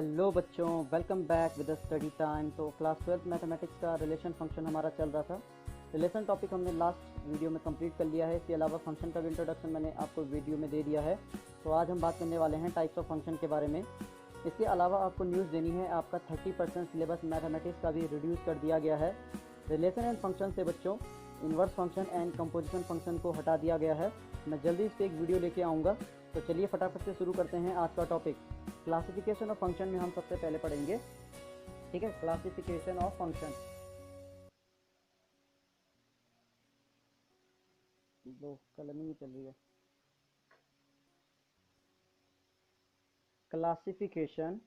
Hello बच्चों, welcome back with study time. तो class 12 mathematics का रिलेशन फंक्शन हमारा चल रहा था। रिलेशन टॉपिक हमने लास्ट वीडियो में कंप्लीट कर लिया है। इसके अलावा फंक्शन का भी इंट्रोडक्शन मैंने आपको वीडियो में दे दिया है। तो आज हम बात करने वाले हैं टाइप्स ऑफ फंक्शन के बारे में। इसके अलावा आपको न्यूज़ देनी है, आपका 30% सिलेबस मैथमेटिक्स का भी रिड्यूस कर दिया गया है। रिलेशन एंड फंक्शन से बच्चों inverse function and composition function को हटा दिया गया है। मैं जल्दी इस पर एक वीडियो लेके आऊँगा। तो चलिए फटाफट से शुरू करते हैं आज का टॉपिक। क्लासिफिकेशन ऑफ फंक्शन में हम सबसे पहले पढ़ेंगे, ठीक है, क्लासिफिकेशन ऑफ फंक्शन। दो कलमिंग चल रही है। क्लासिफिकेशन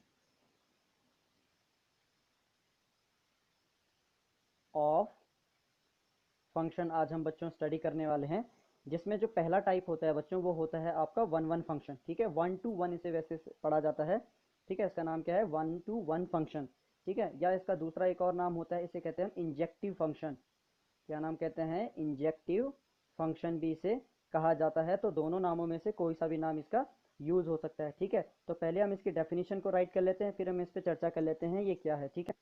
ऑफ फंक्शन आज हम बच्चों स्टडी करने वाले हैं, जिसमें जो पहला टाइप होता है बच्चों वो होता है आपका 1-1 फंक्शन। ठीक है, 1-to-1 इसे वैसे पढ़ा जाता है। ठीक है, इसका नाम क्या है? 1-to-1 function. ठीक है, या इसका दूसरा एक और नाम होता है, इसे कहते हैं इंजेक्टिव फंक्शन। क्या नाम कहते हैं? इंजेक्टिव फंक्शन भी इसे कहा जाता है। तो दोनों नामों में से कोई सा भी नाम इसका यूज हो सकता है। ठीक है, तो पहले हम इसकी डेफिनेशन को राइट कर लेते हैं, फिर हम इस पर चर्चा कर लेते हैं ये क्या है। ठीक है,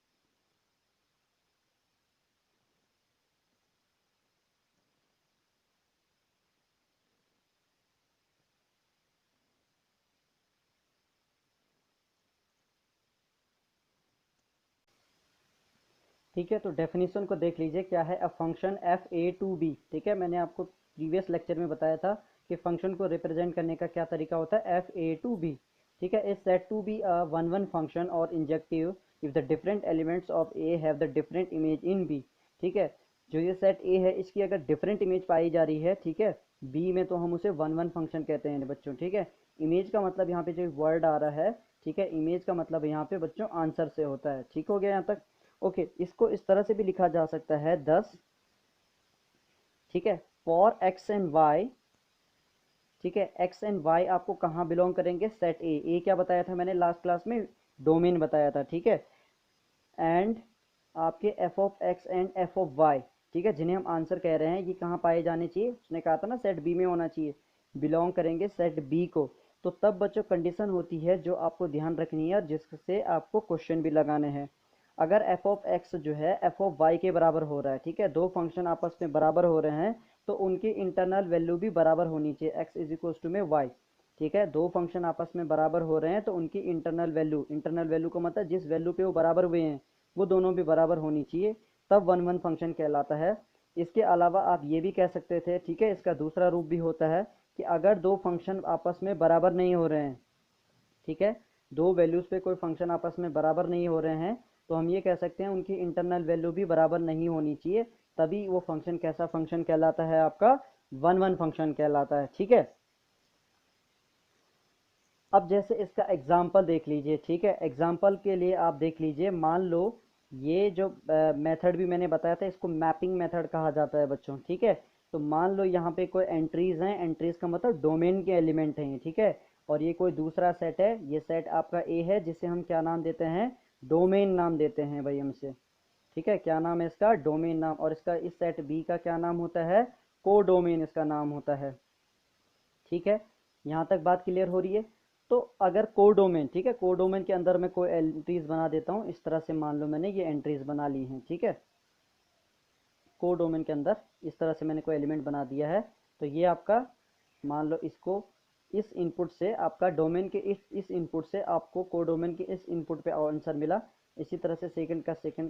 ठीक है, तो डेफिनेशन को देख लीजिए क्या है। A function f A to B. ठीक है, मैंने आपको प्रीवियस लेक्चर में बताया था कि फंक्शन को रिप्रेजेंट करने का क्या तरीका होता है, एफ ए टू बी। ठीक है, is set to be a 1-1 function और injective if the different elements of A have the different image in B. ठीक है, जो ये सेट ए है इसकी अगर डिफरेंट इमेज पाई जा रही है, ठीक है, बी में, तो हम उसे 1-1 फंक्शन कहते हैं बच्चों। ठीक है, इमेज का मतलब यहाँ पे जो वर्ड आ रहा है, ठीक है, इमेज का मतलब यहाँ पे बच्चों आंसर से होता है। ठीक हो गया यहाँ तक? ओके, इसको इस तरह से भी लिखा जा सकता है 10। ठीक है, फॉर एक्स एंड वाई। ठीक है, एक्स एंड वाई आपको कहाँ बिलोंग करेंगे? सेट ए। ए क्या बताया था मैंने लास्ट क्लास में? डोमेन बताया था। ठीक है, एंड आपके f of x and f of y, ठीक है, जिन्हें हम आंसर कह रहे हैं, ये कहाँ पाए जाने चाहिए? उसने कहा था ना सेट बी में होना चाहिए, बिलोंग करेंगे सेट बी को। तो तब बच्चों कंडीशन होती है जो आपको ध्यान रखनी है और जिससे आपको क्वेश्चन भी लगाने हैं। अगर एफ ऑफ एक्स जो है एफ ऑफ वाई के बराबर हो रहा है, ठीक है, दो फंक्शन आपस में बराबर हो रहे हैं, तो उनकी इंटरनल वैल्यू भी बराबर होनी चाहिए, एक्स इज इक्वल टू में वाई। ठीक है, दो फंक्शन आपस में बराबर हो रहे हैं तो उनकी इंटरनल वैल्यू का मतलब जिस वैल्यू पे वो बराबर हुए हैं वो दोनों भी बराबर होनी चाहिए, तब 1-1 फंक्शन कहलाता है। इसके अलावा आप ये भी कह सकते थे, ठीक है, इसका दूसरा रूप भी होता है कि अगर दो फंक्शन आपस में बराबर नहीं हो रहे हैं, ठीक है, दो वैल्यूज पे कोई फंक्शन आपस में बराबर नहीं हो रहे हैं, तो हम ये कह सकते हैं उनकी इंटरनल वैल्यू भी बराबर नहीं होनी चाहिए, तभी वो फंक्शन कैसा फंक्शन कहलाता है? आपका 1-1 फंक्शन कहलाता है। ठीक है, अब जैसे इसका एग्जाम्पल देख लीजिए। ठीक है, एग्जाम्पल के लिए आप देख लीजिए, मान लो ये जो मेथड भी मैंने बताया था इसको मैपिंग मेथड कहा जाता है बच्चों। ठीक है, तो मान लो यहाँ पे कोई एंट्रीज हैं, एंट्रीज का मतलब डोमेन के एलिमेंट हैं। ठीक है, और ये कोई दूसरा सेट है, ये सेट आपका ए है, जिसे हम क्या नाम देते हैं? डोमेन नाम देते हैं भाई हमसे। ठीक है, क्या नाम है इसका? डोमेन नाम। और इसका इस सेट बी का क्या नाम होता है? को डोमेन इसका नाम होता है। ठीक है, यहाँ तक बात क्लियर हो रही है? तो अगर कोडोमेन, ठीक है, कोडोमेन के अंदर मैं कोई एंट्रीज बना देता हूँ इस तरह से, मान लो मैंने ये एंट्रीज बना ली हैं। ठीक है, कोडोमेन के अंदर इस तरह से मैंने कोई एलिमेंट बना दिया है, तो ये आपका, मान लो इसको, इस इनपुट से आपका डोमेन के इस इनपुट से आपको कोडोमेन के इस इनपुट पे आंसर मिला। इसी तरह से सेकंड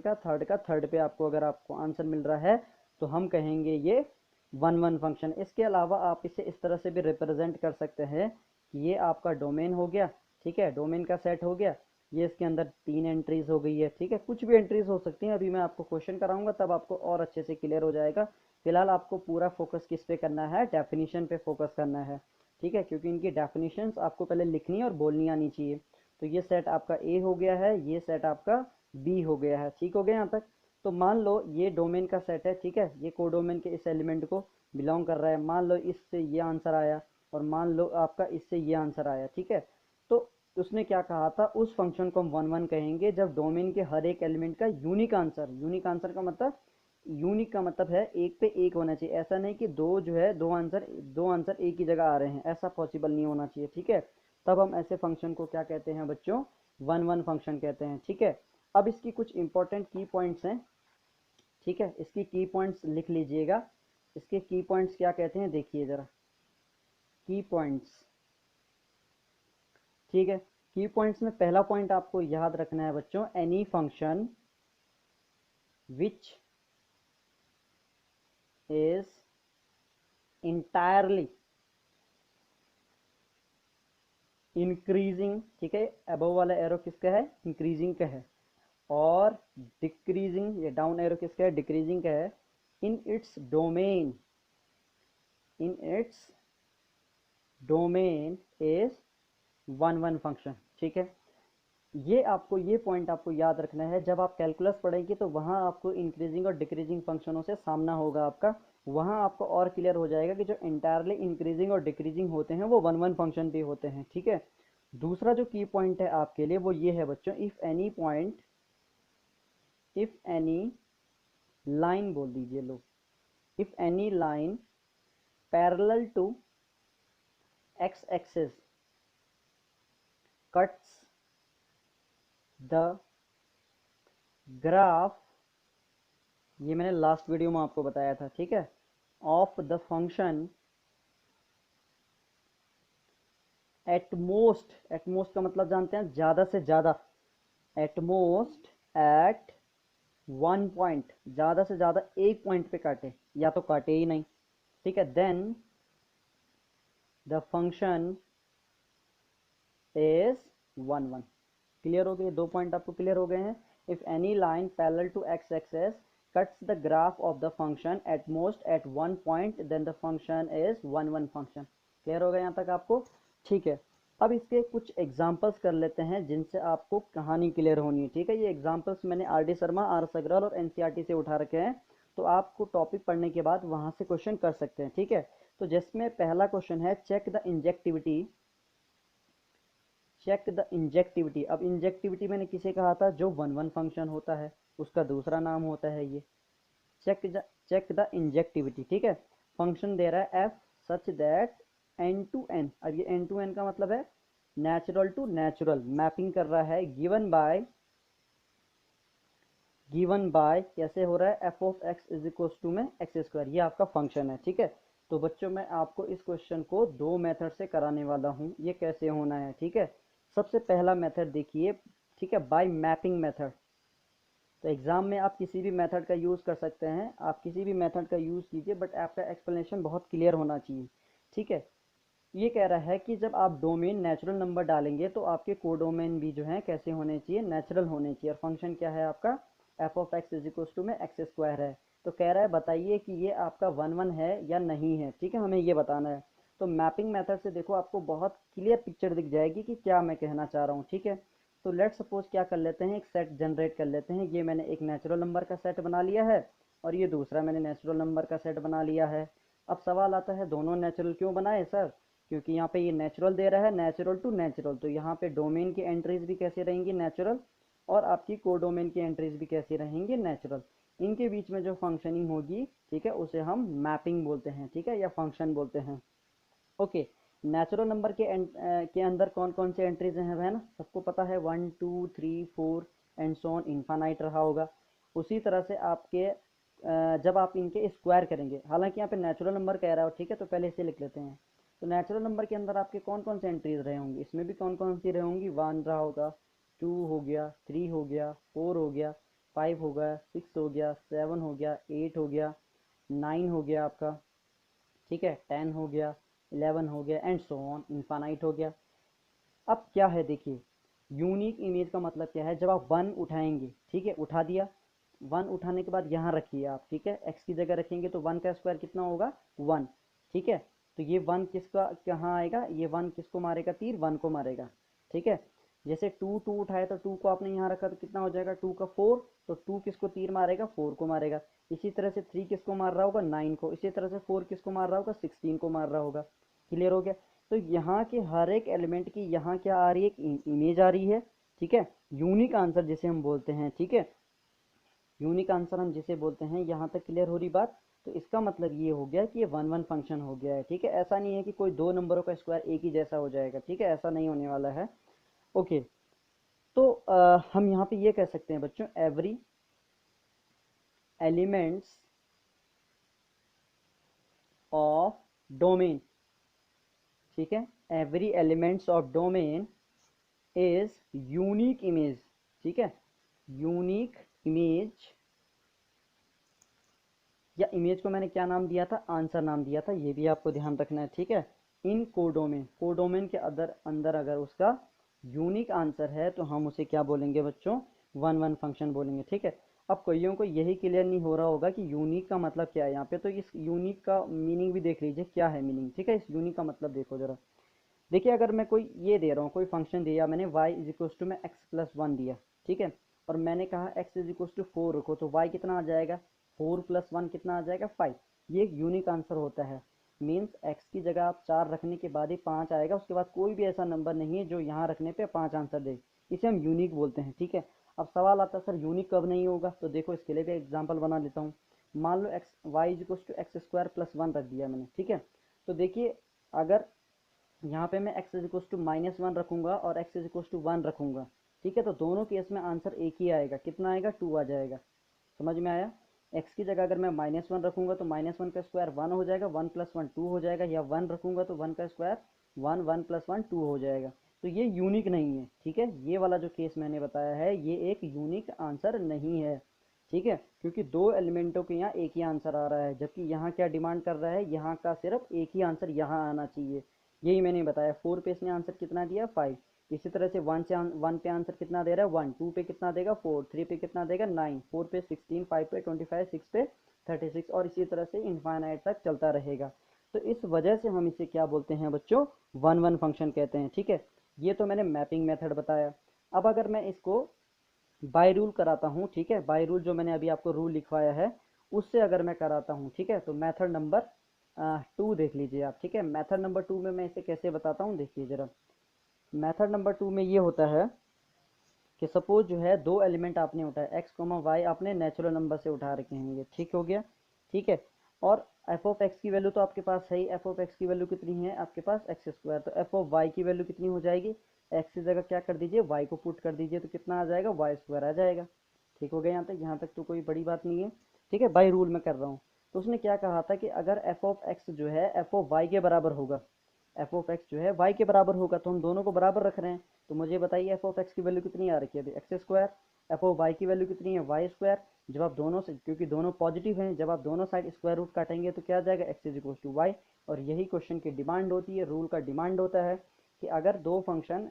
का थर्ड पे आपको अगर आपको आंसर मिल रहा है, तो हम कहेंगे ये 1-1 फंक्शन। इसके अलावा आप इसे इस तरह से भी रिप्रेजेंट कर सकते हैं कि ये आपका डोमेन हो गया। ठीक है, डोमेन का सेट हो गया, ये इसके अंदर 3 एंट्रीज हो गई है। ठीक है, कुछ भी एंट्रीज हो सकती हैं, अभी मैं आपको क्वेश्चन कराऊंगा तब आपको और अच्छे से क्लियर हो जाएगा। फिलहाल आपको पूरा फोकस किस पे करना है? डेफिनेशन पे फोकस करना है। ठीक है, क्योंकि इनकी डेफिनेशंस आपको पहले लिखनी और बोलनी आनी चाहिए। तो ये सेट आपका ए हो गया है, ये सेट आपका बी हो गया है। ठीक हो गया यहाँ तक? तो मान लो ये डोमेन का सेट है, ठीक है, ये कोडोमेन के इस एलिमेंट को बिलोंग कर रहा है। मान लो इससे ये आंसर आया और मान लो आपका इससे ये आंसर आया। ठीक है, तो उसने क्या कहा था? उस फंक्शन को हम 1-1 कहेंगे जब डोमेन के हर एक एलिमेंट का यूनिक आंसर का मतलब, यूनिक का मतलब है एक पे एक होना चाहिए। ऐसा नहीं कि दो जो है दो आंसर एक ही जगह आ रहे हैं, ऐसा पॉसिबल नहीं होना चाहिए। ठीक है, तब हम ऐसे फंक्शन को क्या कहते हैं बच्चों? वन वन फंक्शन कहते हैं। ठीक है, अब इसकी कुछ इंपॉर्टेंट की पॉइंट्स हैं। ठीक है, इसकी की पॉइंट्स लिख लीजिएगा। इसके की पॉइंट्स क्या कहते हैं देखिए ज़रा, की पॉइंट्स। ठीक है, की पॉइंट्स में पहला पॉइंट आपको याद रखना है बच्चों, any function which is entirely increasing. ठीक है, अबव वाला एरो किसका है, इंक्रीजिंग का है, और डिक्रीजिंग, ये डाउन एरो किसका है, डिक्रीजिंग का है। In its domain, in its domain is one one function. ठीक है, ये आपको, ये पॉइंट आपको याद रखना है। जब आप कैलकुलस पढ़ेंगे तो वहाँ आपको इंक्रीजिंग और डिक्रीजिंग फंक्शनों से सामना होगा आपका, वहाँ आपको और क्लियर हो जाएगा कि जो इंटायरली इंक्रीजिंग और डिक्रीजिंग होते हैं वो वन वन फंक्शन भी होते हैं। ठीक है, दूसरा जो की पॉइंट है आपके लिए वो ये है बच्चों, if any point, if any line बोल दीजिए लोग, if any line parallel to x axis cuts the graph, ये मैंने लास्ट वीडियो में आपको बताया था। ठीक है, of the function at most, at most का मतलब जानते हैं ज़्यादा से ज़्यादा, एटमोस्ट एट वन पॉइंट, ज़्यादा से ज़्यादा एक पॉइंट पे काटे, या तो काटे ही नहीं। ठीक है, then the function is one one. Clear हो गए, दो पॉइंट आपको क्लियर हो गए हैं। If any line parallel to x axes cuts the graph of the function at most at one point then the function is one one function। Clear हो गया यहाँ तक आपको? ठीक है, अब इसके कुछ एग्जांपल्स कर लेते हैं जिनसे आपको कहानी क्लियर होनी है। ठीक है, ये एग्जांपल्स मैंने आर डी शर्मा, आर सगरल और एनसीईआरटी से उठा रखे हैं, तो आपको टॉपिक पढ़ने के बाद वहाँ से क्वेश्चन कर सकते हैं। ठीक है, तो जिसमें पहला क्वेश्चन है check the injectivity, check the injectivity. अब इंजेक्टिविटी मैंने किसे कहा था, जो वन वन फंक्शन होता है उसका दूसरा नाम होता है ये। Check the injectivity. ठीक है, फंक्शन दे रहा है f such that N to N. अब ये एन टू एन का मतलब है नेचुरल टू नेचुरल, मैपिंग कर रहा है, गिवन बाय कैसे हो रहा है, f of x is equal to में एक्स स्क्वायर, ये आपका फंक्शन है। ठीक है, तो बच्चों मैं आपको इस क्वेश्चन को दो मेथड से कराने वाला हूँ, ये कैसे होना है। ठीक है, सबसे पहला मेथड देखिए, ठीक है, बाय मैपिंग मेथड। तो एग्जाम में आप किसी भी मेथड का यूज़ कर सकते हैं, आप किसी भी मेथड का यूज़ कीजिए, बट आपका एक्सप्लेनेशन बहुत क्लियर होना चाहिए। ठीक है, ये कह रहा है कि जब आप डोमेन नेचुरल नंबर डालेंगे तो आपके कोडोमेन भी जो है कैसे होने चाहिए, नेचुरल होने चाहिए। और फंक्शन क्या है आपका, f of x is equal to में एक्स स्क्वायर है। तो कह रहा है बताइए कि ये आपका वन वन है या नहीं है। ठीक है, हमें ये बताना है। तो मैपिंग मेथड से देखो आपको बहुत क्लियर पिक्चर दिख जाएगी कि क्या मैं कहना चाह रहा हूँ। ठीक है, तो लेट सपोज क्या कर लेते हैं, एक सेट जनरेट कर लेते हैं। ये मैंने एक नेचुरल नंबर का सेट बना लिया है और ये दूसरा मैंने नेचुरल नंबर का सेट बना लिया है। अब सवाल आता है दोनों नेचुरल क्यों बनाए सर, क्योंकि यहाँ पे ये नेचुरल दे रहा है, नेचुरल टू नेचुरल, तो यहाँ पे डोमेन की एंट्रीज भी कैसे रहेंगी, नेचुरल, और आपकी कोडोमेन की एंट्रीज भी कैसी रहेंगी, नेचुरल। इनके बीच में जो फंक्शनिंग होगी, ठीक है, उसे हम मैपिंग बोलते हैं। ठीक है, या फंक्शन बोलते हैं। ओके, नेचुरल नंबर के अंदर कौन कौन से एंट्रीज हैं, है ना, सबको पता है, 1 2 3 4 एंड सो ऑन इन्फानाइट रहा होगा। उसी तरह से आपके जब आप इनके स्क्वायर करेंगे, हालांकि यहाँ पे नेचुरल नंबर कह रहा हो, ठीक है, तो पहले इसे लिख लेते हैं। तो नेचुरल नंबर के अंदर आपके कौन कौन से एंट्रीज रहे होंगे, इसमें भी कौन कौन सी रहे होंगी, 1 रहा होगा, 2 हो गया, 3 हो गया, 4 हो गया, 5 हो गया, 6 हो गया, 7 हो गया, 8 हो गया, 9 हो गया आपका, ठीक है, 10 हो गया, 11 हो गया, एंड सो ऑन इनफानाइट हो गया। अब क्या है देखिए, यूनिक इमेज का मतलब क्या है, जब आप 1 उठाएंगे, ठीक है, उठा दिया, 1 उठाने के बाद यहाँ रखिए आप, ठीक है, x की जगह रखेंगे तो 1 का स्क्वायर कितना होगा, 1। ठीक है, तो ये 1 किसका कहाँ आएगा, ये 1 किसको मारेगा, तीर 1 को मारेगा। ठीक है, जैसे 2 उठाया तो 2 को आपने यहाँ रखा तो कितना हो जाएगा, 2 का 4, तो 2 किसको तीर मारेगा, 4 को मारेगा। इसी तरह से 3 किसको मार रहा होगा, 9 को। इसी तरह से 4 किसको मार रहा होगा, 16 को मार रहा होगा। क्लियर हो गया? तो यहाँ के हर एक एलिमेंट की यहाँ क्या आ रही है, एक इमेज आ रही है। ठीक है, यूनिक आंसर जिसे हम बोलते हैं। ठीक है, यूनिक आंसर हम जिसे बोलते हैं। यहाँ तक क्लियर हो रही बात? तो इसका मतलब ये हो गया कि ये वन वन फंक्शन हो गया है। ठीक है, ऐसा नहीं है कि कोई दो नंबरों का स्क्वायर एक ही जैसा हो जाएगा। ठीक है, ऐसा नहीं होने वाला है। ओके, तो हम यहाँ पे ये कह सकते हैं बच्चों, एवरी एलिमेंट्स ऑफ डोमेन, ठीक है, every elements of domain is unique image, ठीक है, यूनिक इमेज, या इमेज को मैंने क्या नाम दिया था, आंसर नाम दिया था, ये भी आपको ध्यान रखना है, ठीक है। इन कोडोमेन, कोडोमेन के अंदर अंदर अगर उसका यूनिक आंसर है तो हम उसे क्या बोलेंगे बच्चों, वन वन फंक्शन बोलेंगे, ठीक है। अब कईयों को यही क्लियर नहीं हो रहा होगा कि यूनिक का मतलब क्या है यहाँ पे, तो इस यूनिक का मीनिंग भी देख लीजिए क्या है मीनिंग, ठीक है। इस यूनिक का मतलब देखो जरा, देखिए अगर मैं कोई ये दे रहा हूँ, कोई फंक्शन दिया मैंने y इज इक्वल टू में x+1 दिया, ठीक है, और मैंने कहा x इज इक्वल टू 4 रखो, तो y कितना आ जाएगा, 4+1 कितना आ जाएगा, 5। ये एक यूनिक आंसर होता है, मीन्स x की जगह आप 4 रखने के बाद ही 5 आएगा, उसके बाद कोई भी ऐसा नंबर नहीं है जो यहाँ रखने पे 5 आंसर दे, इसे हम यूनिक बोलते हैं, ठीक है। अब सवाल आता है सर यूनिक कब नहीं होगा, तो देखो इसके लिए भी एग्जाम्पल बना लेता हूँ। मान लो y is equal to x² + 1 रख दिया मैंने, ठीक है, तो देखिए अगर यहाँ पे मैं x इज इक्वल टू -1 रखूंगा और x इज इक्वल टू 1 रखूंगा, ठीक है, तो दोनों केस में आंसर एक ही आएगा, कितना आएगा, 2 आ जाएगा, समझ में आया। x की जगह अगर मैं -1 रखूंगा तो -1 का स्क्वायर 1 हो जाएगा, 1+1 2 हो जाएगा, या 1 रखूंगा तो 1 का स्क्वायर 1, 1+1 2 हो जाएगा। तो ये यूनिक नहीं है, ठीक है, ये वाला जो केस मैंने बताया है ये एक यूनिक आंसर नहीं है, ठीक है, क्योंकि दो एलिमेंटों के यहाँ एक ही आंसर आ रहा है, जबकि यहाँ क्या डिमांड कर रहा है, यहाँ का सिर्फ एक ही आंसर यहाँ आना चाहिए, यही मैंने बताया। 4 पे इसने आंसर कितना दिया, 5। इसी तरह से 1 पे आंसर कितना दे रहा है, 1, 2 पे कितना देगा, 4, 3 पे कितना देगा, 9, 4 पे 16, 5 पे 25, 6 पे 36, और इसी तरह से इनफाइनाइट तक चलता रहेगा। तो इस वजह से हम इसे क्या बोलते हैं बच्चों, वन वन फंक्शन कहते हैं, ठीक है। ये तो मैंने मैपिंग मेथड बताया। अब अगर मैं इसको बाय रूल कराता हूँ, ठीक है, बाय रूल जो मैंने अभी आपको रूल लिखवाया है उससे अगर मैं कराता हूँ, ठीक है, तो मेथड नंबर 2 देख लीजिए आप, ठीक है। मेथड नंबर 2 में मैं इसे कैसे बताता हूँ, देखिए जरा। मेथड नंबर 2 में ये होता है कि सपोज जो है दो एलिमेंट आपने उठाया, x, y आपने नेचुरल नंबर से उठा रखे हैं, ये ठीक हो गया, ठीक है। और एफ ऑफ एक्स की वैल्यू तो आपके पास है ही, एफ ऑफ एक्स की वैल्यू कितनी है आपके पास, x², तो एफ ऑफ वाई की वैल्यू कितनी हो जाएगी, एक्स की जगह क्या कर दीजिए, वाई को पुट कर दीजिए, तो कितना आ जाएगा, y² आ जाएगा, ठीक हो गया। यहाँ तक तो कोई बड़ी बात नहीं है, ठीक है, बाई रूल में कर रहा हूँ। तो उसने क्या कहा था कि अगर एफ ऑफ एक्स जो है एफ ऑफ वाई के बराबर होगा, एफ ऑफ एक्स जो है वाई के बराबर होगा, तो हम दोनों को बराबर रख रहे हैं, तो मुझे बताइए एफ ऑफ एक्स की वैल्यू कितनी आ रखी है अभी, x², एफ ऑफ वाई की वैल्यू कितनी है, y²। जब आप दोनों से, क्योंकि दोनों पॉजिटिव हैं, जब आप दोनों साइड स्क्वायर रूट काटेंगे तो क्या आ जाएगा, x is equal to y. और यही क्वेश्चन की डिमांड होती है, रूल का डिमांड होता है कि अगर दो फंक्शन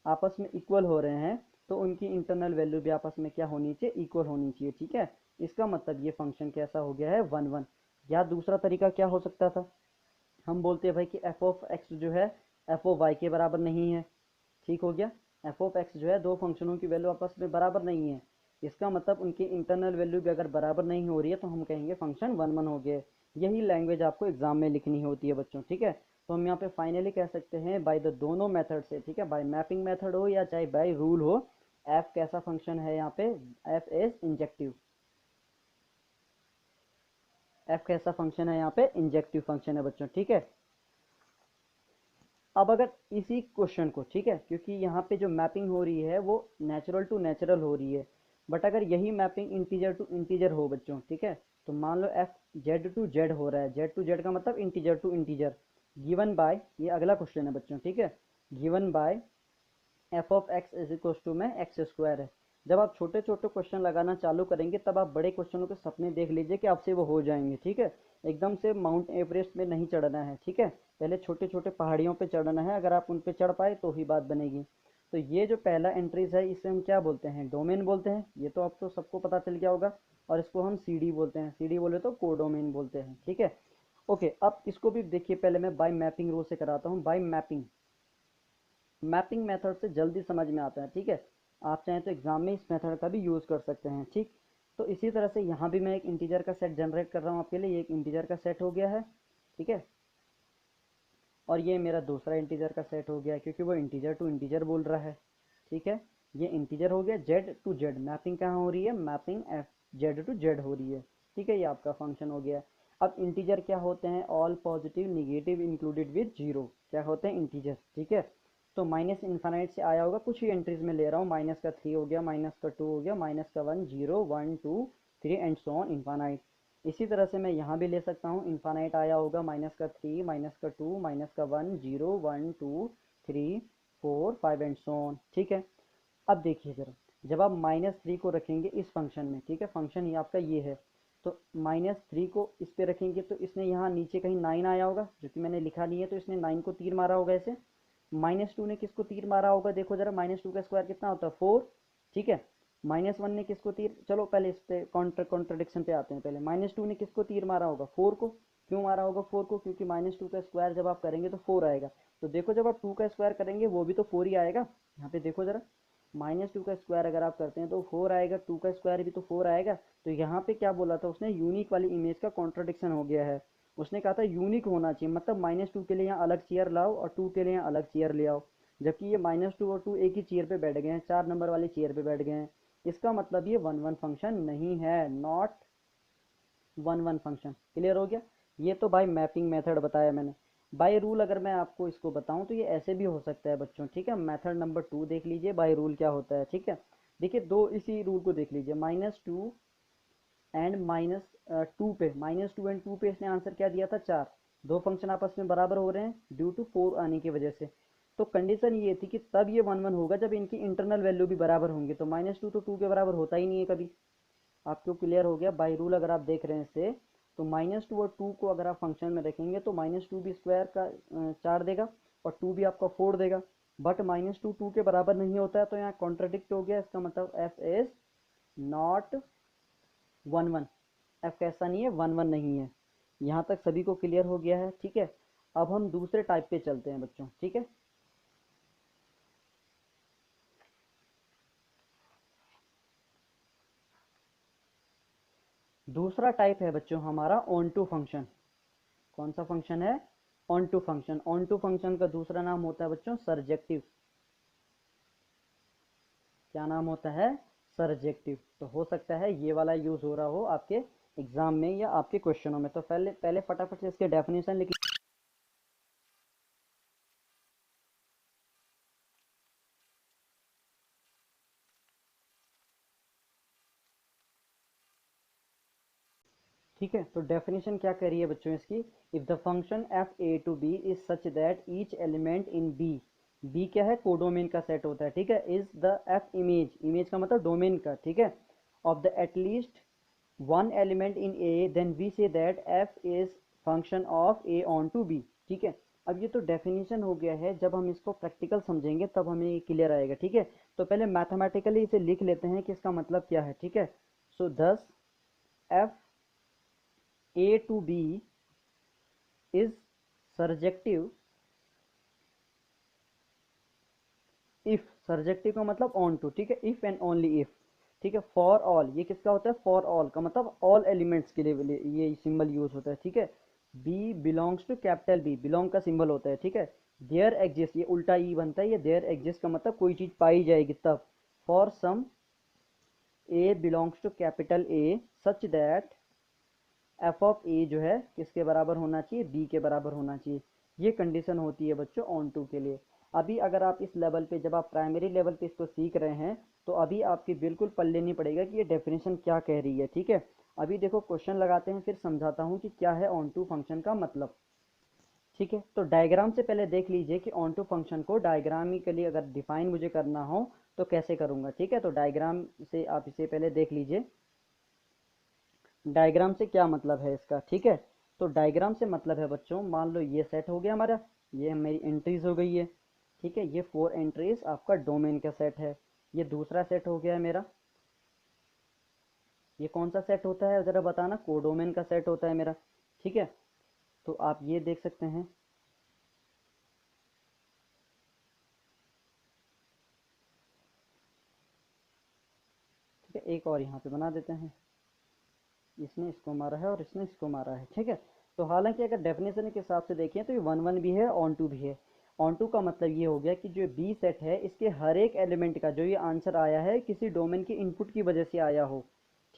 आपस में इक्वल हो रहे हैं तो उनकी इंटरनल वैल्यू भी आपस में क्या होनी चाहिए, इक्वल होनी चाहिए, ठीक है। इसका मतलब ये फंक्शन कैसा हो गया है, वन वन। या दूसरा तरीका क्या हो सकता था, हम बोलते हैं भाई कि एफ ऑफ एक्स जो है एफ ऑफ वाई के बराबर नहीं है, ठीक हो गया। एफ ऑफ एक्स जो है दो फंक्शनों की वैल्यू आपस में बराबर नहीं है, इसका मतलब उनकी इंटरनल वैल्यू भी अगर बराबर नहीं हो रही है तो हम कहेंगे फंक्शन वन वन हो गया। यही लैंग्वेज आपको एग्जाम में लिखनी होती है बच्चों, ठीक है। तो हम यहाँ पे फाइनली कह सकते हैं बाय द दोनों मेथड से, ठीक है, बाय मैपिंग मेथड हो या चाहे बाय रूल हो, एफ कैसा फंक्शन है यहाँ पे, एफ इज इंजेक्टिव, एफ कैसा फंक्शन है यहाँ पे, इंजेक्टिव फंक्शन है बच्चों, ठीक है। अब अगर इसी क्वेश्चन को, ठीक है, क्योंकि यहाँ पे जो मैपिंग हो रही है वो नेचुरल टू नेचुरल हो रही है, बट अगर यही मैपिंग इंटीजर टू इंटीजर हो बच्चों, ठीक है, तो मान लो एफ जेड टू जेड हो रहा है, जेड टू जेड का मतलब integer to integer, given by, ये अगला क्वेश्चन है बच्चों, ठीक है, given by f of x is equal to में x² है। जब आप छोटे छोटे क्वेश्चन लगाना चालू करेंगे तब आप बड़े क्वेश्चनों के सपने देख लीजिए कि आपसे वो हो जाएंगे, ठीक है। एकदम से माउंट एवरेस्ट में नहीं चढ़ना है, ठीक है, पहले छोटे छोटे पहाड़ियों पे चढ़ना है, अगर आप उन पे चढ़ पाए तो ही बात बनेगी। तो ये जो पहला एंट्रीज है इसे हम क्या बोलते हैं, डोमेन बोलते हैं, ये तो आपको सबको पता चल गया होगा। और इसको हम CD बोलते हैं, CD बोले तो कोडोमेन बोलते हैं, ठीक है। ओके, अब इसको भी देखिए, पहले मैं बाय मैपिंग रूल से कराता हूँ। बाय मैपिंग, मैपिंग मेथड से जल्दी समझ में आता है, ठीक है। आप चाहें तो एग्जाम में इस मेथड का भी यूज़ कर सकते हैं, ठीक। तो इसी तरह से यहाँ भी मैं एक इंटीजर का सेट जनरेट कर रहा हूँ आपके लिए, ये एक इंटीजर का सेट हो गया है, ठीक है। और ये मेरा दूसरा इंटीजर का सेट हो गया है क्योंकि वो इंटीजर टू इंटीजर बोल रहा है, ठीक है। ये इंटीजर हो गया, जेड टू जेड मैपिंग कहाँ हो रही है, mapping f Z to Z हो रही है, ठीक है, ये आपका फंक्शन हो गया। अब इंटीजर क्या होते हैं, all positive negative included with zero, क्या होते हैं इंटीजर, ठीक है। तो माइनस इन्फानाइट से आया होगा, कुछ ही एंट्रीज में ले रहा हूँ, माइनस का 3 हो गया, माइनस का 2 हो गया, माइनस का 1, 0, 1, 2, 3 एंड सो ऑन इन्फानाइट। इसी तरह से मैं यहाँ भी ले सकता हूँ, इन्फानाइट आया होगा, माइनस का 3, माइनस का 2, माइनस का 1, 0, 1, 2, 3, 4, 5 एंड सो ऑन। ठीक है, अब देखिए जरा, जब आप -3 को रखेंगे इस फंक्शन में, ठीक है, फंक्शन ही आपका ये है, तो -3 को इस पे रखेंगे तो इसने यहाँ नीचे कहीं 9 आया होगा, जो कि मैंने लिखा नहीं है, तो इसने 9 को तीर मारा होगा ऐसे। -2 ने किसको तीर मारा होगा, देखो जरा, -2 का स्क्वायर कितना होता है, 4। ठीक है, -1 ने किसको तीर, चलो पहले इस पे कॉन्ट्रडिक्शन पे आते हैं, पहले -2 ने किसको तीर मारा होगा, 4 को। क्यों मारा होगा 4 को, क्योंकि -2 का स्क्वायर जब आप करेंगे तो 4 आएगा। तो देखो जब आप 2 का स्क्वायर करेंगे वो भी तो 4 ही आएगा, यहाँ पे देखो जरा, -2 का स्क्वायर अगर आप करते हैं तो 4 आएगा, 2 का स्क्वायर भी तो 4 आएगा। तो यहाँ पे क्या बोला था उसने, यूनिक वाली इमेज का कॉन्ट्रडिक्शन हो गया है। उसने कहा था यूनिक होना चाहिए, मतलब -2 के लिए यहाँ अलग चेयर लाओ और 2 के लिए यहाँ अलग चेयर ले आओ, जबकि ये -2 और 2 एक ही चेयर पे बैठ गए हैं, 4 नंबर वाली चेयर पे बैठ गए हैं। इसका मतलब ये 1 1 फंक्शन नहीं है, नॉट 1 1 फंक्शन। क्लियर हो गया। ये तो भाई मैपिंग मेथड बताया मैंने। बाय रूल अगर मैं आपको इसको बताऊं तो ये ऐसे भी हो सकता है बच्चों, ठीक है। मेथड नंबर 2 देख लीजिए, बाय रूल क्या होता है, ठीक है। देखिए दो, इसी रूल को देख लीजिए, -2 एंड -2 पे, -2 एंड 2 पे इसने आंसर क्या दिया था, 4। दो फंक्शन आपस में बराबर हो रहे हैं ड्यू टू 4 आने की वजह से। तो कंडीशन ये थी कि तब ये 1 1 होगा जब इनकी इंटरनल वैल्यू भी बराबर होंगी। तो -2 तो 2 के बराबर होता ही नहीं है कभी। आपको क्लियर हो गया। बाई रूल अगर आप देख रहे हैं इससे, तो -2 और 2 को अगर आप फंक्शन में रखेंगे तो -2 भी स्क्वायर का 4 देगा और 2 भी आपका 4 देगा। बट -2 2 के बराबर नहीं होता है, तो यहाँ कॉन्ट्राडिक्ट हो गया। इसका मतलब एफ इज नॉट 1 1। एफ कैसा नहीं है, 1 1 नहीं है। यहाँ तक सभी को क्लियर हो गया है, ठीक है। अब हम दूसरे टाइप पे चलते हैं बच्चों, ठीक है। दूसरा टाइप है बच्चों हमारा ऑन टू फंक्शन। कौन सा फंक्शन है, onto function. Onto function का दूसरा नाम होता है बच्चों सरजेक्टिव। क्या नाम होता है, सरजेक्टिव। तो हो सकता है ये वाला यूज हो रहा हो आपके एग्जाम में या आपके क्वेश्चनों में। तो पहले पहले फटाफट से इसके डेफिनेशन लिख। ठीक है, तो डेफिनेशन क्या कह रही है बच्चों इसकी, if the function f A to B is such that each element in B, B क्या है, कोडोमेन का सेट होता है, ठीक है, is the f image, image का मतलब डोमेन का, ठीक है, of the at least one element in A, then we say that f is function of A onto B. ठीक है, अब ये तो डेफिनेशन हो गया है, जब हम इसको प्रैक्टिकल समझेंगे तब हमें ये क्लियर आएगा, ठीक है। तो पहले मैथमेटिकली इसे लिख लेते हैं कि इसका मतलब क्या है, ठीक है। So this f A to B is surjective if, surjective का मतलब ऑन टू, ठीक है, इफ एंड ओनली इफ, ठीक है। फॉर ऑल, ये किसका होता है, फॉर ऑल का मतलब ऑल एलिमेंट्स के लिए ये सिंबल यूज होता है, ठीक है। B belongs to capital B, belong का सिंबल होता है, ठीक है। देयर एग्जिस्ट, ये उल्टा ई बनता है, ये देयर एग्जिस्ट का मतलब कोई चीज पाई जाएगी तब। For some a belongs to capital A such that f of a जो है किसके बराबर होना चाहिए, बी के बराबर होना चाहिए। ये कंडीशन होती है बच्चों ऑन टू के लिए। अभी अगर आप इस लेवल पे, जब आप प्राइमरी लेवल पे इसको सीख रहे हैं, तो अभी आपकी बिल्कुल पल्ले नहीं पड़ेगा कि ये डेफिनेशन क्या कह रही है, ठीक है। अभी देखो क्वेश्चन लगाते हैं, फिर समझाता हूँ कि क्या है ऑन टू फंक्शन का मतलब, ठीक है। तो डायग्राम से पहले देख लीजिए कि ऑन टू फंक्शन को डायग्रामिकली अगर डिफाइन मुझे करना हो तो कैसे करूँगा, ठीक है। तो डायग्राम से आप इसे पहले देख लीजिए, डायग्राम से क्या मतलब है इसका, ठीक है। तो डायग्राम से मतलब है बच्चों, मान लो ये सेट हो गया हमारा, ये मेरी एंट्रीज हो गई है, ठीक है। ये 4 एंट्रीज आपका डोमेन का सेट है। ये दूसरा सेट हो गया है मेरा। ये कौन सा सेट होता है ज़रा बताना, कोडोमेन का सेट होता है मेरा, ठीक है। तो आप ये देख सकते हैं, ठीक है। एक और यहाँ पे बना देते हैं, इसने इसको मारा है और इसने इसको मारा है, ठीक है। तो हालांकि अगर डेफिनेशन के हिसाब से देखें तो ये 1 1 भी है, ऑन टू भी है। ऑन टू का मतलब ये हो गया कि जो बी सेट है इसके हर एक एलिमेंट का जो ये आंसर आया है किसी डोमेन के इनपुट की वजह से आया हो,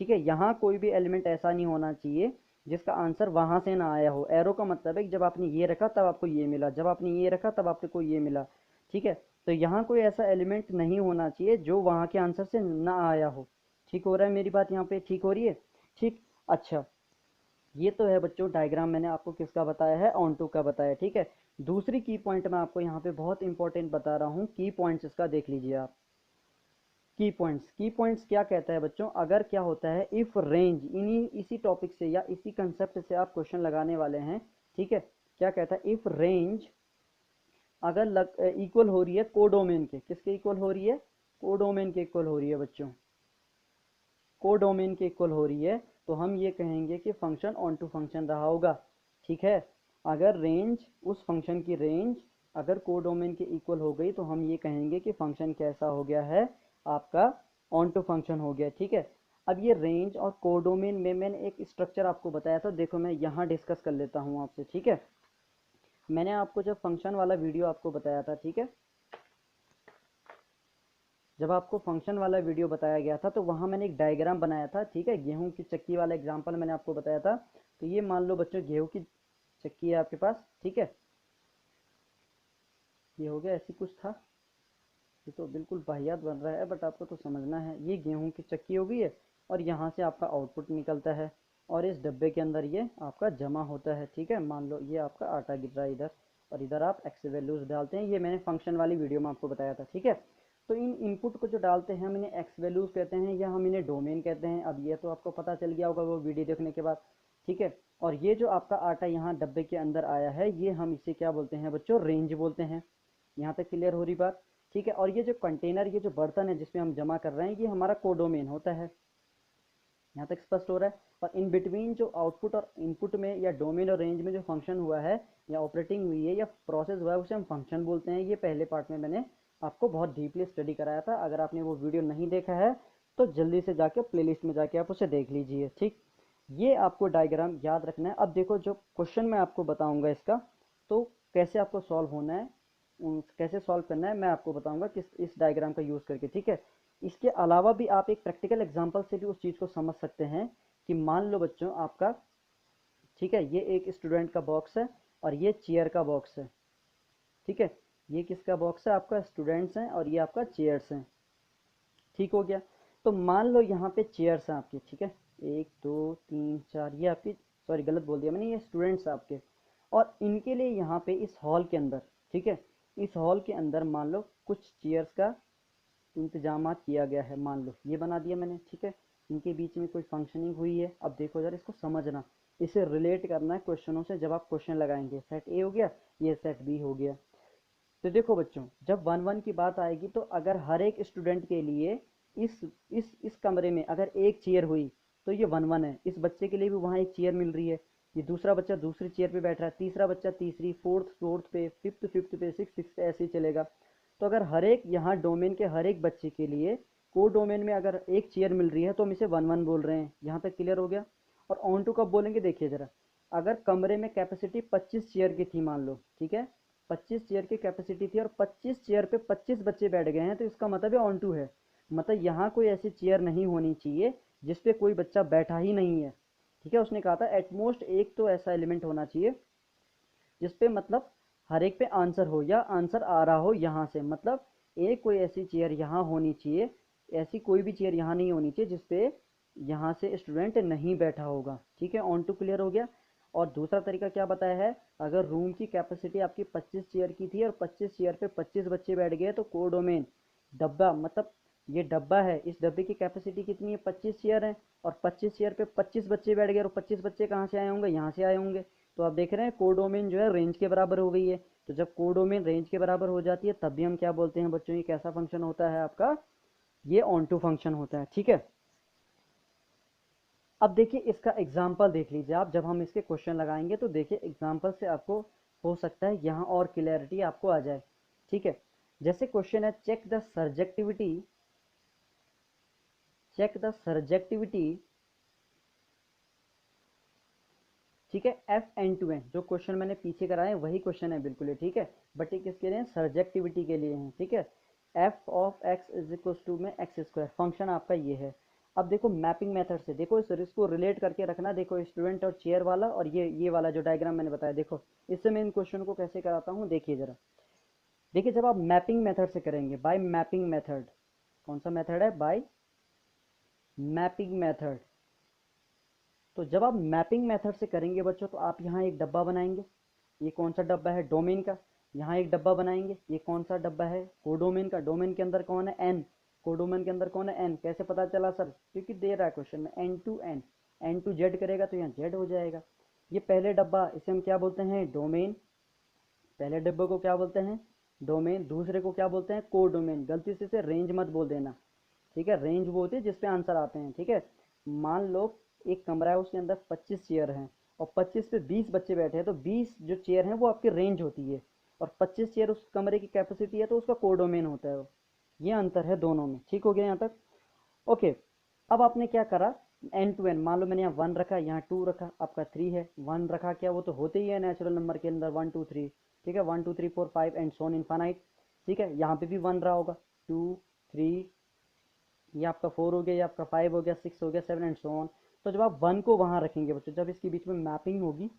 ठीक है। यहाँ कोई भी एलिमेंट ऐसा नहीं होना चाहिए जिसका आंसर वहां से ना आया हो। एरो का मतलब है कि जब आपने ये रखा तब आपको ये मिला, जब आपने ये रखा तब आपको ये मिला, ठीक है। तो यहाँ कोई ऐसा एलिमेंट नहीं होना चाहिए जो वहाँ के आंसर से ना आया हो। ठीक हो रहा है मेरी बात यहाँ पे, ठीक हो रही है? ठीक। अच्छा, ये तो है बच्चों डायग्राम मैंने आपको किसका बताया है, ऑन टू का बताया। ठीक है, दूसरी की पॉइंट मैं आपको यहाँ पे बहुत इंपॉर्टेंट बता रहा हूँ, की पॉइंट्स इसका देख लीजिए आप। की पॉइंट्स क्या कहता है बच्चों, अगर क्या होता है इफ रेंज, इन्हीं इसी टॉपिक से या इसी कंसेप्ट से आप क्वेश्चन लगाने वाले हैं। ठीक है, क्या कहता है, इफ रेंज अगर इक्वल हो रही है कोडोमेन के, किसके इक्वल हो रही है, कोडोमेन के इक्वल हो रही है बच्चों, कोडोमेन के इक्वल हो रही है, तो हम ये कहेंगे कि फंक्शन ऑन टू फंक्शन रहा होगा। ठीक है, अगर रेंज, उस फंक्शन की रेंज अगर कोडोमेन के इक्वल हो गई तो हम ये कहेंगे कि फंक्शन कैसा हो गया है आपका, ऑन टू फंक्शन हो गया। ठीक है, अब ये रेंज और कोडोमेन में मैंने एक स्ट्रक्चर आपको बताया था, देखो मैं यहाँ डिस्कस कर लेता हूँ आपसे। ठीक है, मैंने आपको जब फंक्शन वाला वीडियो आपको बताया था, ठीक है, जब आपको फंक्शन वाला वीडियो बताया गया था तो वहाँ मैंने एक डायग्राम बनाया था। ठीक है, गेहूं की चक्की वाला एग्जांपल मैंने आपको बताया था। तो ये मान लो बच्चों गेहूं की चक्की है आपके पास। ठीक है, ये हो गया, ऐसी कुछ था, ये तो बिल्कुल वाहियात बन रहा है बट आपको तो समझना है। ये गेहूं की चक्की हो गई है और यहाँ से आपका आउटपुट निकलता है और इस डब्बे के अंदर ये आपका जमा होता है। ठीक है, मान लो ये आपका आटा गिर रहा है इधर और इधर आप एक्स वैल्यूज डालते हैं, ये मैंने फंक्शन वाली वीडियो में आपको बताया था। ठीक है, तो इन इनपुट को जो डालते हैं हम इन्हें एक्स वैल्यूज कहते हैं या हम इन्हें डोमेन कहते हैं। अब ये तो आपको पता चल गया होगा वो वीडियो देखने के बाद। ठीक है, और ये जो आपका आटा यहाँ डब्बे के अंदर आया है ये हम इसे क्या बोलते हैं बच्चों, रेंज बोलते हैं। यहाँ तक क्लियर हो रही बात? ठीक है, और ये जो कंटेनर, ये जो बर्तन है जिसमें हम जमा कर रहे हैं, ये हमारा कोडोमेन होता है। यहाँ तक स्पष्ट हो रहा है? और इन बिटवीन जो आउटपुट और इनपुट में या डोमेन और रेंज में जो फंक्शन हुआ है या ऑपरेटिंग हुई है या प्रोसेस हुआ है उसे हम फंक्शन बोलते हैं। ये पहले पार्ट में मैंने आपको बहुत डीपली स्टडी कराया था, अगर आपने वो वीडियो नहीं देखा है तो जल्दी से जाके प्लेलिस्ट में जाके आप उसे देख लीजिए। ठीक, ये आपको डायग्राम याद रखना है। अब देखो जो क्वेश्चन मैं आपको बताऊंगा इसका, तो कैसे आपको सॉल्व होना है, कैसे सॉल्व करना है मैं आपको बताऊंगा किस इस डायग्राम का यूज़ करके। ठीक है, इसके अलावा भी आप एक प्रैक्टिकल एग्जांपल से भी उस चीज़ को समझ सकते हैं कि मान लो बच्चों आपका, ठीक है, ये एक स्टूडेंट का बॉक्स है और ये चेयर का बॉक्स है। ठीक है, ये किसका बॉक्स है, आपका स्टूडेंट्स हैं और ये आपका चेयर्स हैं। ठीक हो गया, तो मान लो यहाँ पे चेयर्स हैं आपके। ठीक है, 1 2 3 4, ये आपकी, सॉरी गलत बोल दिया मैंने, ये स्टूडेंट्स आपके, और इनके लिए यहाँ पे इस हॉल के अंदर, ठीक है, इस हॉल के अंदर मान लो कुछ चेयर्स का इंतजाम किया गया है, मान लो ये बना दिया मैंने। ठीक है, इनके बीच में कोई फंक्शनिंग हुई है। अब देखो जरा इसको समझना, इसे रिलेट करना है क्वेश्चनों से जब आप क्वेश्चन लगाएंगे। सेट ए हो गया, ये सेट बी हो गया। तो देखो बच्चों जब वन वन की बात आएगी तो अगर हर एक स्टूडेंट के लिए इस कमरे में अगर एक चेयर हुई तो ये वन वन है। इस बच्चे के लिए भी वहाँ एक चेयर मिल रही है, ये दूसरा बच्चा दूसरी चेयर पे बैठ रहा है, तीसरा बच्चा तीसरी, फोर्थ फोर्थ पे, फिफ्थ फिफ्थ पे, सिक्स सिक्स पे, ऐसे ही चलेगा। तो अगर हर एक यहाँ डोमेन के हर एक बच्चे के लिए को डोमेन में अगर एक चेयर मिल रही है तो हम इसे वन वन बोल रहे हैं। यहाँ तक क्लियर हो गया? और ऑन टू कब बोलेंगे देखिए जरा, अगर कमरे में कैपेसिटी 25 चेयर की थी मान लो, ठीक है, 25 चेयर की कैपेसिटी थी और 25 चेयर पे 25 बच्चे बैठ गए हैं तो इसका मतलब है ऑन टू है। मतलब यहाँ कोई ऐसी चेयर नहीं होनी चाहिए जिसपे कोई बच्चा बैठा ही नहीं है। ठीक है, उसने कहा था एटमोस्ट एक तो ऐसा एलिमेंट होना चाहिए जिसपे मतलब हर एक पे आंसर हो या आंसर आ रहा हो यहाँ से, मतलब एक कोई ऐसी चेयर यहाँ होनी चाहिए, ऐसी कोई भी चेयर यहाँ नहीं होनी चाहिए जिसपे यहाँ से स्टूडेंट नहीं बैठा होगा। ठीक है, ऑन टू क्लियर हो गया? और दूसरा तरीका क्या बताया है, अगर रूम की कैपेसिटी आपकी 25 चेयर की थी और 25 चेयर पे 25 बच्चे बैठ गए तो कोडोमेन डब्बा, मतलब ये डब्बा है, इस डब्बे की कैपेसिटी कितनी है, 25 चेयर है, और 25 चेयर पे 25 बच्चे बैठ गए और 25 बच्चे कहाँ से आए होंगे, यहाँ से आए होंगे। तो आप देख रहे हैं कोडोमेन जो है रेंज के बराबर हो गई है। तो जब कोडोमेन रेंज के बराबर हो जाती है तब भी हम क्या बोलते हैं बच्चों, ये कैसा फंक्शन होता है आपका, ये ऑन टू फंक्शन होता है। ठीक है, अब देखिए इसका एग्जाम्पल देख लीजिए आप, जब हम इसके क्वेश्चन लगाएंगे तो देखिए एग्जाम्पल से आपको हो सकता है यहाँ और क्लैरिटी आपको आ जाए। ठीक है, जैसे क्वेश्चन है चेक द सर्जेक्टिविटी, ठीक है, एफ एन टू एन, जो क्वेश्चन मैंने पीछे कराए हैं वही क्वेश्चन है बिल्कुल ही। ठीक है, बट ये किसके लिए, सर्जेक्टिविटी के लिए हैं। ठीक है, f of x is equal to में एक्स स्क्वायर, फंक्शन आपका ये है। अब देखो मैपिंग मेथड से देखो इसको रिलेट करके रखना, देखो स्टूडेंट और चेयर वाला और ये वाला जो डायग्राम मैंने बताया, देखो इससे मैं इन क्वेश्चन को कैसे कराता हूँ देखिए जरा। देखिए जब आप मैपिंग मेथड से करेंगे, बाय मैपिंग मेथड, कौन सा मेथड है, बाय मैपिंग मेथड, तो जब आप मैपिंग मेथड से करेंगे बच्चों तो आप यहाँ एक डब्बा बनाएंगे, ये कौन सा डब्बा है, डोमेन का। यहाँ एक डब्बा बनाएंगे, ये कौन सा डब्बा है, कोडोमेन का। डोमेन के अंदर कौन है, एन। कोडोमेन के अंदर कौन है, एन। कैसे पता चला सर, क्योंकि दे रहा है क्वेश्चन में N to N, N to Z करेगा तो यहाँ जेड हो जाएगा। ये पहले डब्बा, इसे हम क्या बोलते हैं, डोमेन। पहले डब्बे को क्या बोलते हैं, डोमेन। दूसरे को क्या बोलते हैं, कोडोमेन। गलती से इसे रेंज मत बोल देना, ठीक है। रेंज वो होती है जिसपे आंसर आते हैं, ठीक है। मान लो एक कमरा है, उसके अंदर 25 चेयर हैं और 25 पे 20 बच्चे बैठे हैं, तो 20 जो चेयर हैं वो आपकी रेंज होती है, और 25 चेयर उस कमरे की कैपेसिटी है तो उसका कोडोमेन होता है वो। ये अंतर है दोनों में, ठीक हो गया यहाँ तक। ओके, अब आपने क्या करा, एन टू एन। मान लो मैंने यहाँ 1 रखा, यहाँ 2 रखा, आपका 3 है। 1 रखा, क्या वो तो होते ही है नेचुरल नंबर के अंदर, 1 2 3, ठीक है। 1 2 3 4 5 एंड सोन इनफाइनाइट, ठीक है। यहाँ पे भी 1 रहा होगा, 2 3, ये आपका 4 हो गया, ये आपका 5 हो गया, 6 हो गया, 7 एंड सो ऑन। तो जब आप 1 को वहां रखेंगे बच्चों, जब इसके बीच में मैपिंग होगी,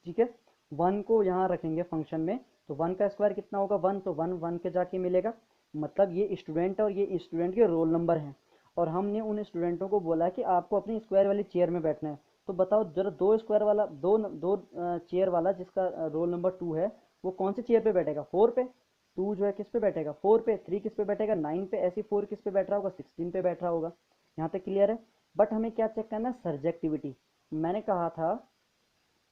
ठीक है, 1 को यहाँ रखेंगे फंक्शन में, तो 1 का स्क्वायर कितना होगा, 1, तो 1 1 के जाके मिलेगा। मतलब ये स्टूडेंट है और ये स्टूडेंट के रोल नंबर हैं, और हमने उन स्टूडेंटों को बोला कि आपको अपनी स्क्वायर वाली चेयर में बैठना है। तो बताओ जरा, दो स्क्वायर वाला, दो चेयर वाला जिसका रोल नंबर 2 है, वो कौन सी चेयर पे बैठेगा, 4 पे। 2 जो है किस पे बैठेगा, 4 पे। 3 किस पे बैठेगा, 9 पे। ऐसी 4 किस पे बैठ रहा होगा, 16 पे बैठ रहा होगा। यहाँ तक क्लियर है। बट हमें क्या चेक करना है, सर्जेक्टिविटी। मैंने कहा था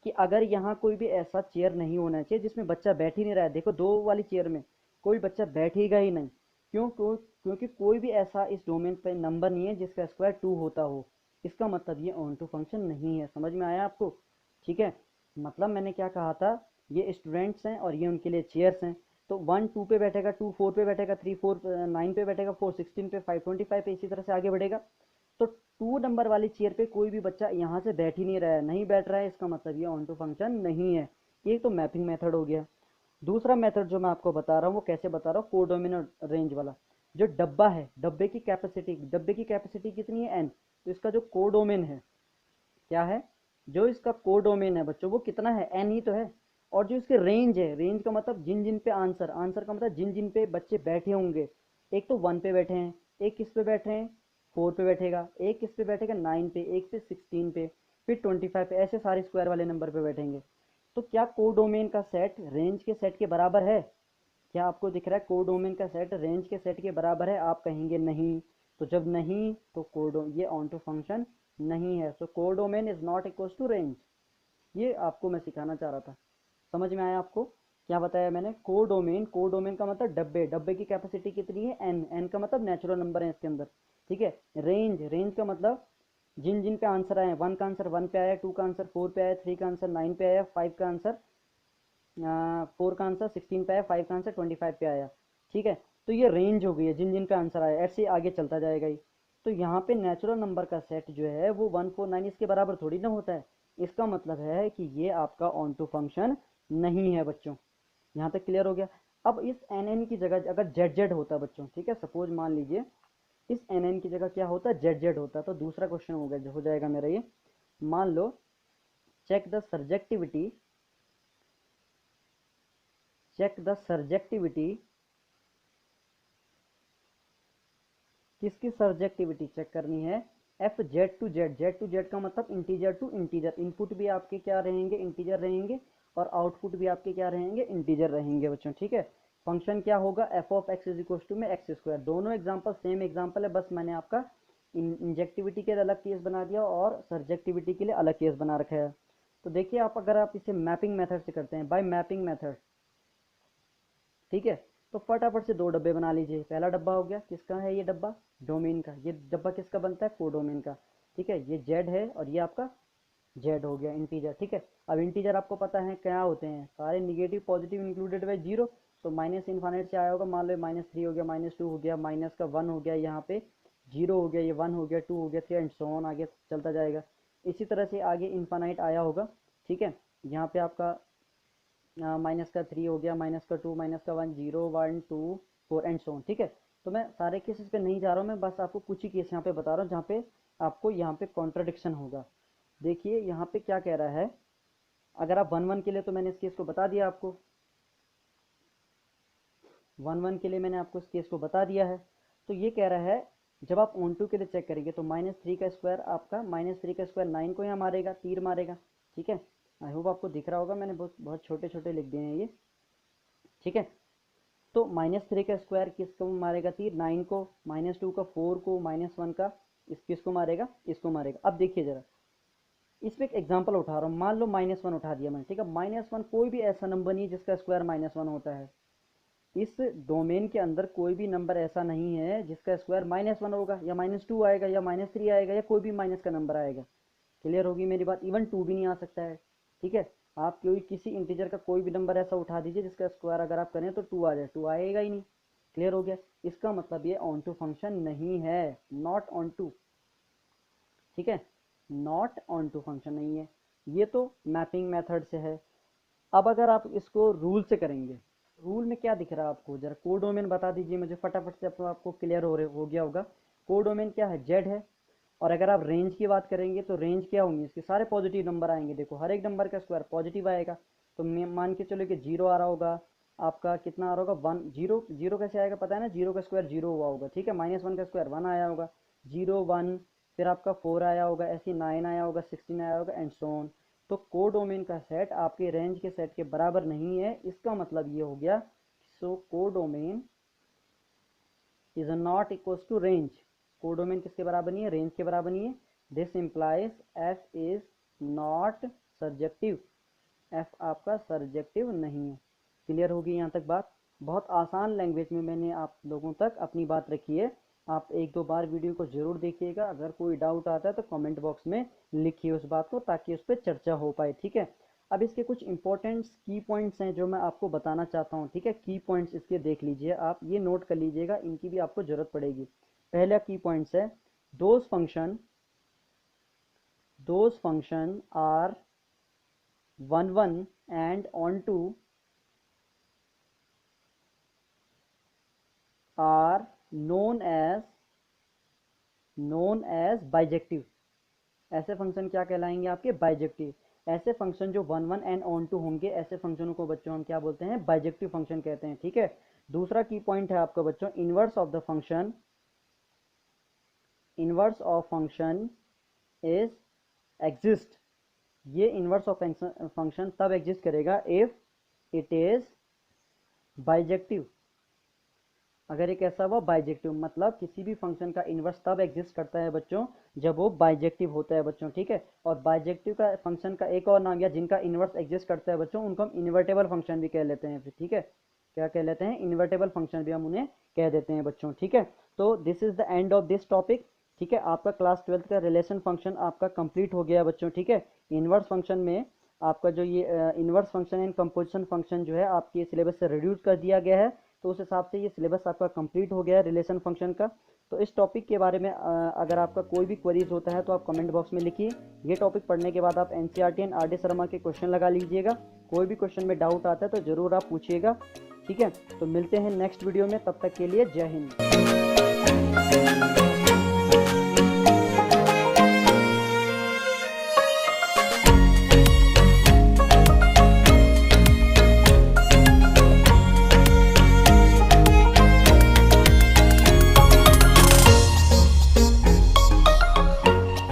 कि अगर यहाँ कोई भी ऐसा चेयर नहीं होना चाहिए जिसमें बच्चा बैठ ही नहीं रहा है। देखो, दो वाली चेयर में कोई बच्चा बैठेगा ही नहीं। क्योंकि कोई भी ऐसा इस डोमेन पे नंबर नहीं है जिसका स्क्वायर 2 होता हो। इसका मतलब ये ऑन टू फंक्शन नहीं है। समझ में आया आपको, ठीक है। मतलब मैंने क्या कहा था, ये स्टूडेंट्स हैं और ये उनके लिए चेयर्स हैं। तो 1 2 पे बैठेगा, 2 4 पे बैठेगा, 3 4 9 पे बैठेगा, 4 16 पे, 5 25 पे, इसी तरह से आगे बढ़ेगा। तो 2 नंबर वाली चेयर पे कोई भी बच्चा यहाँ से बैठ ही नहीं रहा है, नहीं बैठ रहा है, इसका मतलब ये ऑन टू फंक्शन नहीं है। ये तो मैपिंग मेथड हो गया। दूसरा मेथड जो मैं आपको बता रहा हूँ वो कैसे बता रहा हूँ, कोडोमिनेट रेंज वाला। जो डब्बा है, डब्बे की कैपेसिटी कितनी है, एन। तो इसका जो कोडोमेन है, क्या है, जो इसका कोडोमेन है बच्चों, वो कितना है, एन ही तो है। और जो इसके रेंज है, रेंज का मतलब जिन जिन पे आंसर, आंसर का मतलब जिन जिन पे बच्चे बैठे होंगे। एक तो 1 पे बैठे हैं, एक किस पे बैठे हैं, 4 पे बैठेगा, एक किस पे बैठेगा, 9 पे, एक पे 16 पे, फिर 25 पे, ऐसे सारे स्क्वायर वाले नंबर पे बैठेंगे। तो क्या कोडोमेन का सेट रेंज के सेट के बराबर है, क्या आपको दिख रहा है कोडोमेन का सेट रेंज के सेट के बराबर है, आप कहेंगे नहीं। तो जब नहीं, तो कोडो ये ऑन टू फंक्शन नहीं है। So codomain is not equal to range. ये आपको मैं सिखाना चाह रहा था। समझ में आया आपको, क्या बताया मैंने, कोडोमेन। कोडोमेन का मतलब डब्बे, डब्बे की कैपेसिटी कितनी है, एन। एन का मतलब नेचुरल नंबर है इसके अंदर, ठीक है। रेंज, रेंज का मतलब जिन जिन पे आंसर आए, 1 का आंसर 1 पे आया, 2 का आंसर 4 पे आया, 3 का आंसर 9 पे आया, 5 का आंसर 4 का आंसर 16 पे आया, 5 का आंसर 25 पे आया, ठीक है। तो ये रेंज हो गई है जिन जिन पे आंसर आया, ऐसे आगे चलता जाएगा ही। तो यहाँ पे नेचुरल नंबर का सेट जो है वो 149 इसके बराबर थोड़ी ना होता है। इसका मतलब है कि ये आपका ऑन टू फंक्शन नहीं है बच्चों। यहाँ तक क्लियर हो गया। अब इस एन एन की जगह अगर जेड जेड होता बच्चों, ठीक है, सपोज मान लीजिए इस एन एन की जगह क्या होता, जेड जेड होता, तो दूसरा क्वेश्चन हो गया, हो जाएगा मेरा ये। मान लो, check the surjectivity, check the surjectivity, किसकी सब्जेक्टिविटी चेक करनी है, f Z to Z. Z to Z का मतलब इंटीजर टू इंटीजर। इनपुट भी आपके क्या रहेंगे, इंटीजर रहेंगे, और आउटपुट भी आपके क्या रहेंगे, इंटीजर रहेंगे बच्चों, ठीक है। फंक्शन क्या होगा, f of x is equal to में एक्स स्क्वायर। दोनों एग्जाम्पल सेम एग्जाम्पल है, बस मैंने आपका इंजेक्टिविटी के लिए अलग केस बना दिया और सब्जेक्टिविटी के लिए अलग केस बना रखा है। तो देखिए, आप अगर आप इसे मैपिंग मेथड से करते हैं, बाय मैपिंग मेथड, ठीक है, तो फटाफट से दो डब्बे बना लीजिए। पहला डब्बा हो गया, किसका है ये डब्बा, डोमेन का। ये डब्बा किसका बनता है, कोडोमेन का, ठीक है। ये जेड है और ये आपका जेड हो गया, इंटीजर, ठीक है। अब इंटीजर आपको पता है क्या होते हैं, सारे negative positive included by zero. तो माइनस इन्फाइनाइट से आया होगा, मान लो -3 हो गया, -2 हो गया, माइनस का 1 हो गया, यहाँ पे 0 हो गया, ये 1 हो गया, 2 हो गया, 3 एंड सो ऑन, आगे चलता जाएगा। इसी तरह से आगे इन्फाइनाइट आया होगा, ठीक है। यहाँ पे आपका माइनस का 3 हो गया, माइनस का 2, माइनस का 1, 0 1 2 4 एंड सो ऑन, ठीक है। तो मैं सारे केसेस पे नहीं जा रहा हूँ, मैं बस आपको कुछ ही केस यहाँ पे बता रहा हूँ जहाँ पे आपको यहाँ पे कॉन्ट्रडिक्शन होगा। देखिए यहाँ पे क्या कह रहा है, अगर आप 1 1 के लिए, तो मैंने इस केस को बता दिया आपको, 1 के लिए मैंने आपको इस केस को बता दिया है। तो ये कह रहा है जब आप ऑन टू के लिए चेक करेंगे तो -3 का स्क्वायर आपका -3 का स्क्वायर 9 को यहाँ मारेगा, तीर मारेगा, ठीक है। आई होप आपको दिख रहा होगा, मैंने बहुत छोटे छोटे लिख दिए हैं ये, ठीक है। तो -3 का स्क्वायर किसको मारेगा, तीर 9 को, -2 का 4 को, -1 का किसको मारेगा, इसको मारेगा। अब देखिए जरा, इसमें एक एग्जांपल उठा रहा हूँ, मान लो -1 उठा दिया मैंने, ठीक है। -1 कोई भी ऐसा नंबर नहीं है जिसका स्क्वायर -1 होता है। इस डोमेन के अंदर कोई भी नंबर ऐसा नहीं है जिसका स्क्वायर -1 होगा, या -2 आएगा, या -3 आएगा, या कोई भी माइनस का नंबर आएगा। क्लियर होगी मेरी बात। इवन 2 भी नहीं आ सकता है, ठीक है। आप कोई किसी इंटीजर का कोई भी नंबर ऐसा उठा दीजिए जिसका स्क्वायर अगर आप करें तो 2 आ जाए, 2 आएगा ही नहीं। क्लियर हो गया। इसका मतलब ये ऑन टू फंक्शन नहीं है, नॉट ऑन टू, ठीक है, नॉट ऑन टू फंक्शन नहीं है। ये तो मैपिंग मेथड से है। अब अगर आप इसको रूल से करेंगे, रूल में क्या दिख रहा है आपको, जरा कोडोमेन बता दीजिए मुझे फटाफट से, अब आपको क्लियर हो गया होगा। कोडोमेन क्या है, जेड है। और अगर आप रेंज की बात करेंगे तो रेंज क्या होंगी, इसके सारे पॉजिटिव नंबर आएंगे। देखो हर एक नंबर का स्क्वायर पॉजिटिव आएगा, तो मान के चलो कि 0 आ रहा होगा, आपका कितना आ रहा होगा 1, 0 0 कैसे आएगा पता है ना, 0 का स्क्वायर 0 हुआ होगा, ठीक है। -1 का स्क्वायर 1 आया होगा, 0 1, फिर आपका 4 आया होगा, ऐसे 9 आया होगा, 16 आया होगा, एंड सो ऑन। तो कोडोमेन का सेट आपके रेंज के सेट के बराबर नहीं है। इसका मतलब ये हो गया, so codomain is not equals to range. Codomain किसके बराबर नहीं है, रेंज के बराबर नहीं है। This implies f is not surjective, f आपका सर्जेक्टिव नहीं है। क्लियर होगी यहाँ तक बात। बहुत आसान लैंग्वेज में मैंने आप लोगों तक अपनी बात रखी है। आप 1-2 बार वीडियो को जरूर देखिएगा। अगर कोई डाउट आता है तो कमेंट बॉक्स में लिखिए उस बात को, ताकि उस पर चर्चा हो पाए, ठीक है। अब इसके कुछ इंपॉर्टेंट की पॉइंट्स हैं जो मैं आपको बताना चाहता हूँ, ठीक है। की पॉइंट्स इसके देख लीजिए, आप ये नोट कर लीजिएगा, इनकी भी आपको जरूरत पड़ेगी। पहला की पॉइंट्स है, those function are 1 1 and onto are known as bijective. ऐसे फंक्शन क्या कहलाएंगे आपके, बाइजेक्टिव। ऐसे फंक्शन जो 1 1 एंड ऑन टू होंगे, ऐसे फंक्शनों को बच्चों हम क्या बोलते हैं, बाइजेक्टिव फंक्शन कहते हैं, ठीक है। दूसरा की पॉइंट है आपका बच्चों, inverse of function is exist. ये इनवर्स ऑफ फंक्शन तब एग्जिस्ट करेगा इफ इट इज बाइजेक्टिव। अगर एक ऐसा हुआ बाइजेक्टिव, मतलब किसी भी फंक्शन का इनवर्स तब एग्जिस्ट करता है बच्चों जब वो बाइजेक्टिव होता है बच्चों, ठीक है। और बाइजेक्टिव का फंक्शन का एक और नाम, या जिनका इनवर्स एग्जिस्ट करता है बच्चों, उनको हम इन्वर्टेबल फंक्शन भी कह लेते हैं, ठीक है। क्या कह लेते हैं, इन्वर्टेबल फंक्शन भी हम उन्हें कह देते हैं बच्चों, ठीक है। तो this is the end of this topic, ठीक है। आपका क्लास 12 का रिलेशन फंक्शन आपका कंप्लीट हो गया बच्चों, ठीक है। इनवर्स फंक्शन में आपका जो ये inverse function and composition function जो है आपके सिलेबस से रिड्यूस कर दिया गया है, तो उस हिसाब से ये सिलेबस आपका कंप्लीट हो गया है रिलेशन फंक्शन का। तो इस टॉपिक के बारे में अगर आपका कोई भी क्वेरीज होता है तो आप कमेंट बॉक्स में लिखिए। ये टॉपिक पढ़ने के बाद आप NCERT and R D Sharma के क्वेश्चन लगा लीजिएगा। कोई भी क्वेश्चन में डाउट आता है तो ज़रूर आप पूछिएगा, ठीक है। तो मिलते हैं नेक्स्ट वीडियो में, तब तक के लिए जय हिंद।